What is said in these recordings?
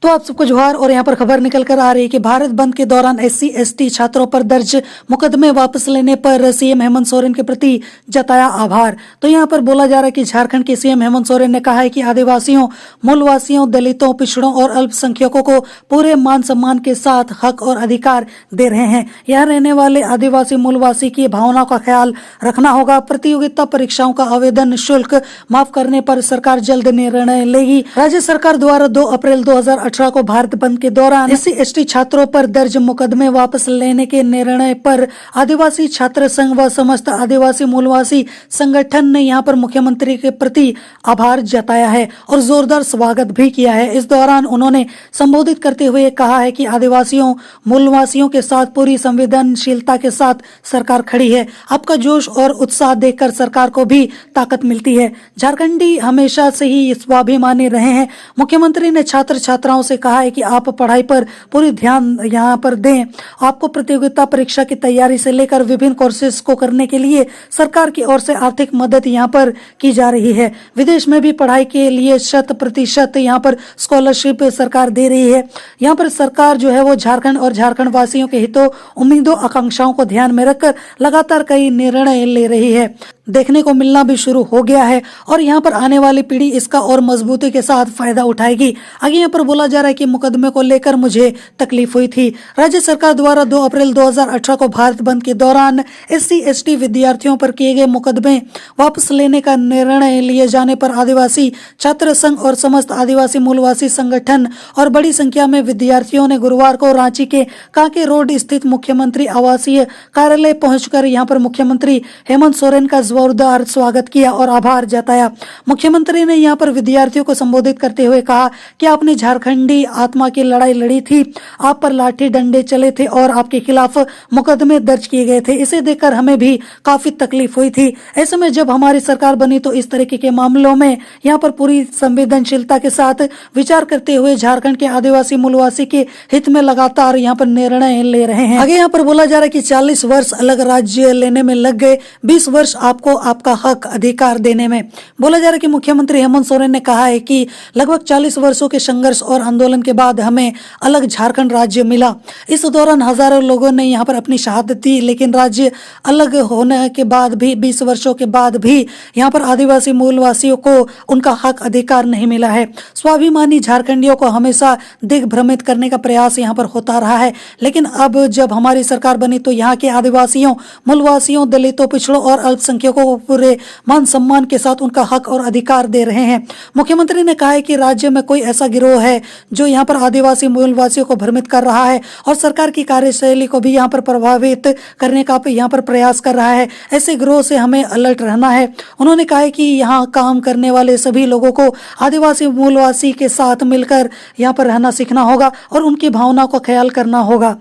तो आप सबको जोहार। और यहाँ पर खबर निकल कर आ रही है कि भारत बंद के दौरान SC/ST छात्रों पर दर्ज मुकदमे वापस लेने पर सीएम हेमंत सोरेन के प्रति जताया आभार। तो यहाँ पर बोला जा रहा है कि झारखंड के सीएम हेमंत सोरेन ने कहा है कि आदिवासियों, मूलवासियों, दलितों, पिछड़ों और अल्पसंख्यकों को पूरे मान सम्मान के साथ हक और अधिकार दे रहे हैं। यहाँ रहने वाले आदिवासी मूलवासी की भावनाओं का ख्याल रखना होगा। प्रतियोगिता परीक्षाओं का आवेदन शुल्क माफ करने पर सरकार जल्द निर्णय लेगी। राज्य सरकार द्वारा 2 अप्रैल 2018 को भारत बंद के दौरान SC/ST छात्रों पर दर्ज मुकदमे वापस लेने के निर्णय पर आदिवासी छात्र संघ व समस्त आदिवासी मूलवासी संगठन ने यहां पर मुख्यमंत्री के प्रति आभार जताया है और जोरदार स्वागत भी किया है। इस दौरान उन्होंने संबोधित करते हुए कहा है कि आदिवासियों, मूलवासियों के साथ पूरी संवेदनशीलता के साथ सरकार खड़ी है। आपका जोश और उत्साह देखकर सरकार को भी ताकत मिलती है। झारखंडी हमेशा से ही स्वाभिमानी रहे हैं। मुख्यमंत्री ने छात्र छात्राओं से कहा है कि आप पढ़ाई पर पूरी ध्यान यहाँ पर दें। आपको प्रतियोगिता परीक्षा की तैयारी से लेकर विभिन्न कोर्सेज को करने के लिए सरकार की ओर से आर्थिक मदद यहाँ पर की जा रही है। विदेश में भी पढ़ाई के लिए 100% यहाँ पर स्कॉलरशिप सरकार दे रही है। यहाँ पर सरकार जो है वो झारखंड और झारखंड वासियों के हितों, उम्मीदों, आकांक्षाओं को ध्यान में रखकर लगातार कई निर्णय ले रही है। देखने को मिलना भी शुरू हो गया है और यहाँ पर आने वाली पीढ़ी इसका और मजबूती के साथ फायदा उठाएगी। आगे यहाँ पर बोला जा रहा है कि मुकदमे को लेकर मुझे तकलीफ हुई थी। राज्य सरकार द्वारा 2 अप्रैल 2018 को भारत बंद के दौरान SC/ST विद्यार्थियों पर किए गए मुकदमे वापस लेने का निर्णय लिए जाने पर आदिवासी छात्र संघ और समस्त आदिवासी मूलवासी संगठन और बड़ी संख्या में विद्यार्थियों ने गुरुवार को रांची के कांके रोड स्थित मुख्यमंत्री आवासीय कार्यालय पहुंचकर यहाँ पर मुख्यमंत्री हेमंत सोरेन का जोरदार स्वागत किया और आभार जताया। मुख्यमंत्री ने यहाँ पर विद्यार्थियों को संबोधित करते हुए कहा कि आपने झारखंडी आत्मा की लड़ाई लड़ी थी, आप पर लाठी डंडे चले थे और आपके खिलाफ मुकदमे दर्ज किए गए थे। इसे देखकर हमें भी काफी तकलीफ हुई थी। ऐसे में जब हमारी सरकार बनी तो इस तरीके के मामलों में यहाँ पर पूरी संवेदनशीलता के साथ विचार करते हुए झारखंड के आदिवासी मूलवासी के हित में लगातार यहाँ पर निर्णय ले रहे हैं। आगे यहाँ पर बोला जा रहा है कि 40 वर्ष अलग राज्य लेने में लग गए, 20 वर्ष आपको आपका हक अधिकार देने में। बोला जा रहा है कि मुख्यमंत्री हेमंत सोरेन ने कहा है कि लगभग 40 वर्षों के संघर्ष और आंदोलन के बाद हमें अलग झारखंड राज्य मिला। इस दौरान हजारों लोगों ने यहाँ पर अपनी शहादत दी, लेकिन राज्य अलग होने के बाद भी 20 वर्षों के बाद भी यहाँ पर आदिवासी मूलवासियों को उनका हक अधिकार नहीं मिला है। स्वाभिमानी झारखंडियों को हमेशा दिग्भ्रमित करने का प्रयास यहाँ पर होता रहा है, लेकिन अब जब हमारी सरकार बनी तो यहाँ के आदिवासियों, मूलवासियों, दलितों, पिछड़ों और अल्पसंख्यकों को पूरे मान सम्मान के साथ उनका हक और अधिकार दे रहे हैं। मुख्यमंत्री ने कहा है कि राज्य में कोई ऐसा गिरोह है जो यहाँ पर आदिवासी मूलवासियों को भ्रमित कर रहा है और सरकार की कार्यशैली को भी यहाँ पर प्रभावित करने का यहाँ पर प्रयास कर रहा है। ऐसे गिरोह से हमें अलर्ट रहना है। उन्होंने कहा है कि यहाँ काम करने वाले सभी लोगों को आदिवासी मूलवासी के साथ मिलकर यहाँ पर रहना सीखना होगा और उनकी भावनाओं का ख्याल करना होगा।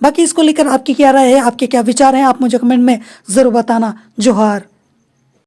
बाकी इसको लेकर आपकी क्या राय है, आपके क्या विचार हैं, आप मुझे कमेंट में जरूर बताना। जोहार।